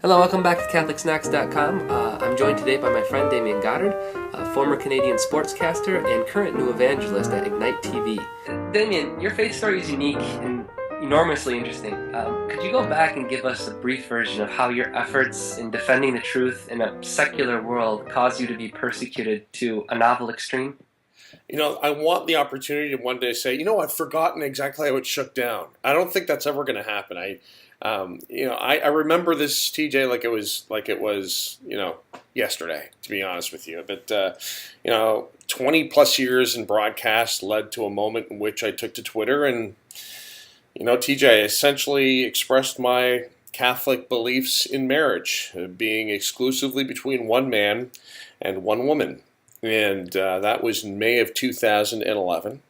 Hello, welcome back to CatholicSnacks.com. I'm joined today by my friend Damian Goddard, a former Canadian sportscaster and current new evangelist at Ignite TV. Damian, your faith story is unique and enormously interesting. Could you go back and give us a brief version of how your efforts in defending the truth in a secular world caused you to be persecuted to a novel extreme? I want the opportunity to one day say, I've forgotten exactly how it shook down. I don't think that's ever going to happen. I remember this, TJ, like it was, yesterday, to be honest with you. But 20 plus years in broadcast led to a moment in which I took to Twitter and, TJ, I essentially expressed my Catholic beliefs in marriage, being exclusively between one man and one woman. And that was in May of 2011.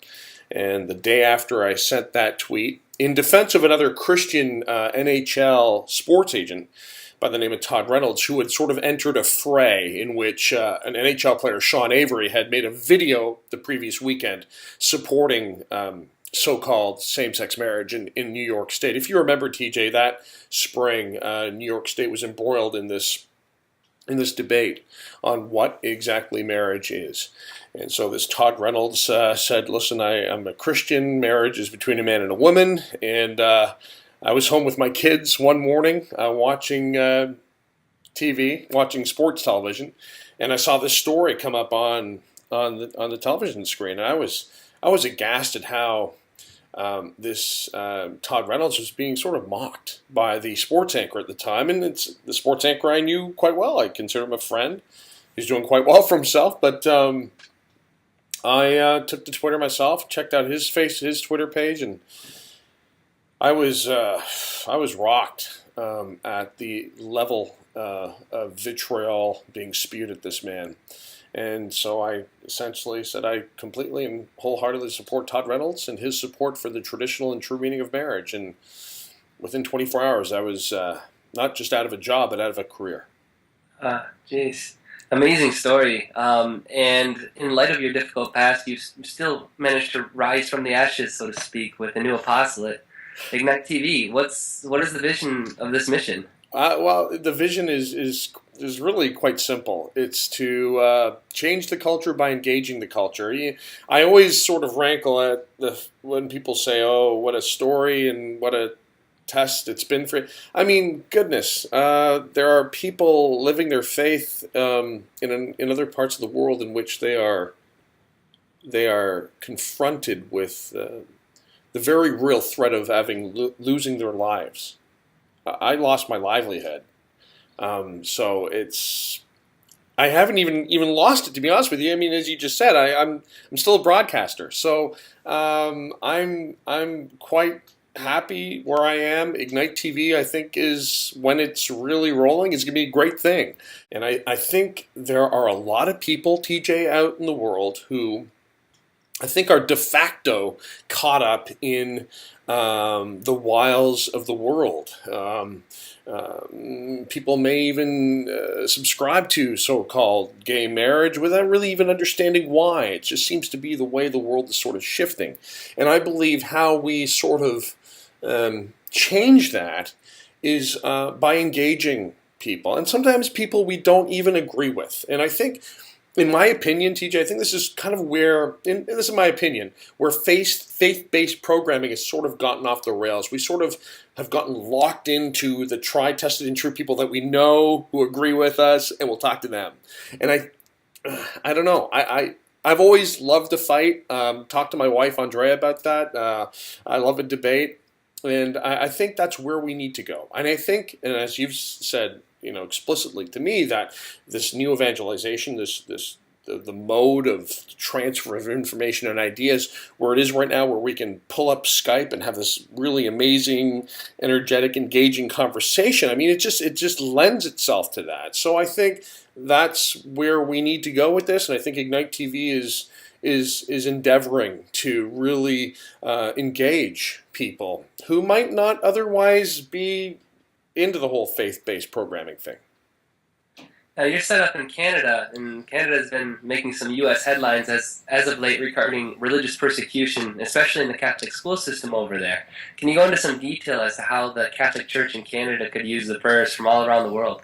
And the day after I sent that tweet, in defense of another Christian NHL sports agent by the name of Todd Reynolds, who had sort of entered a fray in which an NHL player, Sean Avery, had made a video the previous weekend supporting so-called same-sex marriage in New York State. If you remember, TJ, that spring, New York State was embroiled in this debate on what exactly marriage is. And so this Todd Reynolds said, listen, I'm a Christian, marriage is between a man and a woman, and I was home with my kids one morning watching TV, watching sports television, and I saw this story come up on the television screen, and I was aghast at how this Todd Reynolds was being sort of mocked by the sports anchor at the time, and it's the sports anchor I knew quite well. I consider him a friend. He's doing quite well for himself, but I took to Twitter myself, checked out his Twitter page, and I was rocked at the level of vitriol being spewed at this man. And so I essentially said I completely and wholeheartedly support Todd Reynolds and his support for the traditional and true meaning of marriage. And within 24 hours, I was not just out of a job, but out of a career. Jeez. Amazing story. And in light of your difficult past, you still managed to rise from the ashes, so to speak, with a new apostolate, Ignite TV. What is the vision of this mission? Well, the vision is really quite simple. It's to change the culture by engaging the culture. I always sort of rankle at when people say, "Oh, what a story and what a test it's been for." I mean, goodness, there are people living their faith in other parts of the world in which they are confronted with the very real threat of losing their lives. I lost my livelihood. So I haven't even lost it, to be honest with you. I mean, as you just said, I'm still a broadcaster. So I'm quite happy where I am. Ignite TV, I think, is when it's really rolling, is going to be a great thing. And I think there are a lot of people, TJ, out in the world who I think are de facto caught up in the wiles of the world. People may even subscribe to so-called gay marriage without really even understanding why. It just seems to be the way the world is sort of shifting. And I believe how we sort of change that is by engaging people. And sometimes people we don't even agree with. And I think, in my opinion, TJ, I think this is kind of where, and this is my opinion, where faith-based programming has sort of gotten off the rails. We sort of have gotten locked into the tried, tested, and true people that we know who agree with us, and we'll talk to them. And I don't know. I've always loved to fight. Talked to my wife, Andrea, about that. I love a debate. And I think that's where we need to go. And I think, and as you've said, explicitly to me, that this new evangelization, the mode of transfer of information and ideas, where it is right now, where we can pull up Skype and have this really amazing, energetic, engaging conversation. I mean, it just lends itself to that. So I think that's where we need to go with this, and I think Ignite TV is endeavoring to really engage people who might not otherwise be into the whole faith-based programming thing. Now you're set up in Canada, and Canada's been making some U.S. headlines as of late regarding religious persecution, especially in the Catholic school system over there. Can you go into some detail as to how the Catholic Church in Canada could use the prayers from all around the world?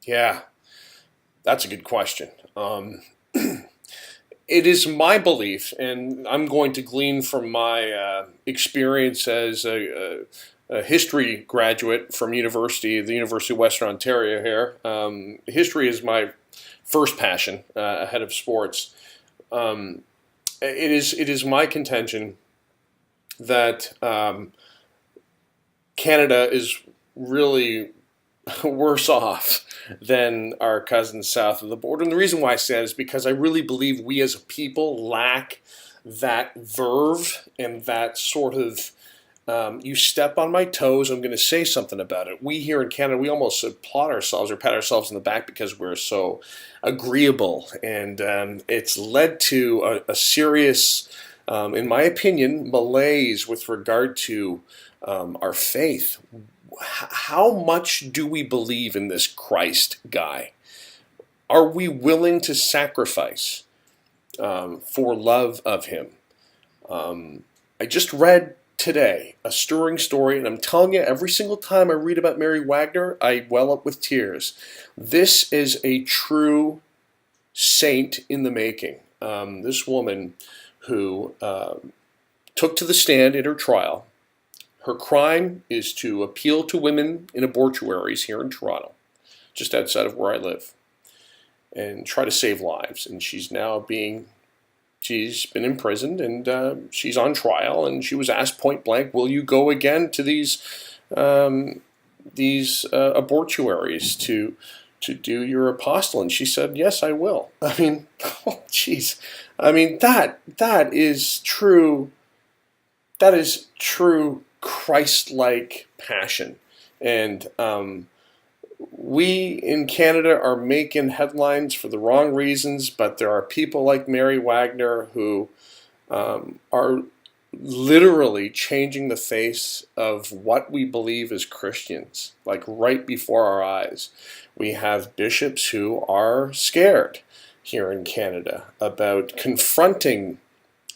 Yeah, that's a good question. It is my belief, and I'm going to glean from my experience as a history graduate from the University of Western Ontario here. History is my first passion ahead of sports. It is my contention that Canada is really worse off than our cousins south of the border. And the reason why I say that is because I really believe we as a people lack that verve and that sort of you step on my toes, I'm going to say something about it. We here in Canada, we almost applaud ourselves or pat ourselves in the back because we're so agreeable. And it's led to a serious, in my opinion, malaise with regard to our faith. How much do we believe in this Christ guy? Are we willing to sacrifice for love of him? I just read today a stirring story, and I'm telling you, every single time I read about Mary Wagner, I well up with tears. This is a true saint in the making. This woman who took to the stand in her trial. Her crime is to appeal to women in abortuaries here in Toronto, just outside of where I live, and try to save lives. And she's been imprisoned, and she's on trial, and she was asked point blank, will you go again to these abortuaries to do your apostle? And she said, yes, I will. I mean, oh, geez. I mean, that is true. That is true Christ-like passion. And we in Canada are making headlines for the wrong reasons, but there are people like Mary Wagner who are literally changing the face of what we believe as Christians, like right before our eyes. We have bishops who are scared here in Canada about confronting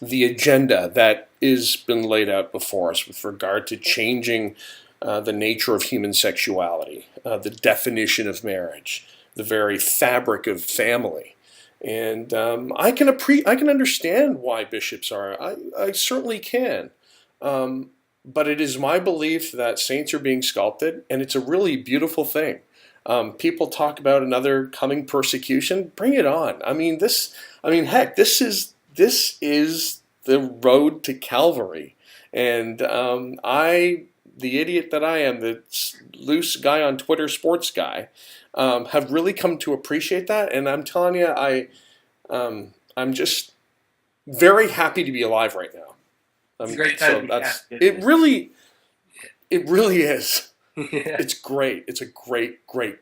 the agenda that has been laid out before us with regard to changing the nature of human sexuality, the definition of marriage, the very fabric of family. And I can understand why bishops are. I certainly can. But it is my belief that saints are being sculpted, and it's a really beautiful thing. People talk about another coming persecution. Bring it on. Heck, this is the road to Calvary. And the idiot that I am, the loose guy on Twitter, sports guy, have really come to appreciate that. And I'm telling you, I'm just very happy to be alive right now. It's a great time to be happy. It really is. Yeah. It's great. It's a great time.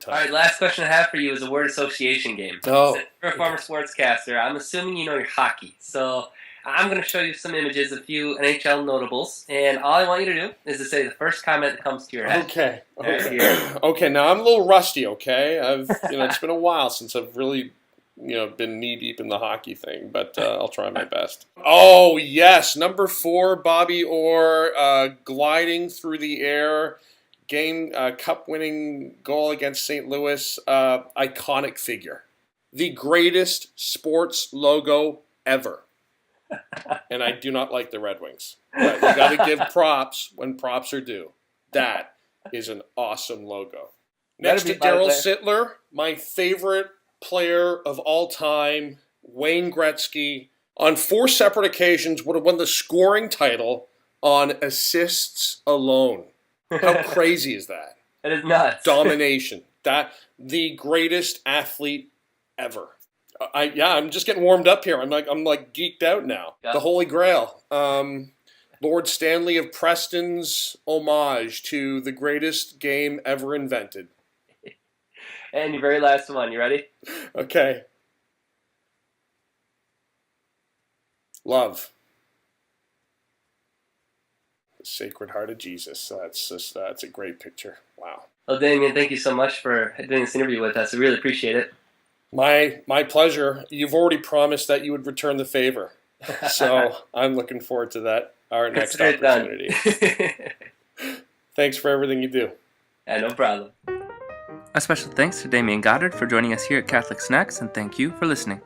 All right, last question I have for you is a word association game. Oh. So you're a former sportscaster. I'm assuming you know your hockey. So I'm going to show you some images, a few NHL notables, and all I want you to do is to say the first comment that comes to your head. Okay. Okay, now I'm a little rusty, okay? It's been a while since I've really, been knee-deep in the hockey thing, but I'll try my best. Oh, yes, number 4, Bobby Orr, gliding through the air, cup-winning goal against St. Louis, iconic figure. The greatest sports logo ever. And I do not like the Red Wings. But you got to give props when props are due. That is an awesome logo. Next to Daryl Sittler, my favorite player of all time, Wayne Gretzky, on 4 separate occasions would have won the scoring title on assists alone. How crazy is that? That is nuts. Domination. The greatest athlete ever. I'm just getting warmed up here. I'm like geeked out now. Yeah. The Holy Grail. Lord Stanley of Preston's homage to the greatest game ever invented. And your very last one. You ready? Okay. Love. The Sacred Heart of Jesus. That's a great picture. Wow. Well, Damien, thank you so much for doing this interview with us. I really appreciate it. My pleasure. You've already promised that you would return the favor, so I'm looking forward to that. Our next opportunity. Thanks for everything you do. Yeah, no problem. A special thanks to Damian Goddard for joining us here at Catholic Snacks, and thank you for listening.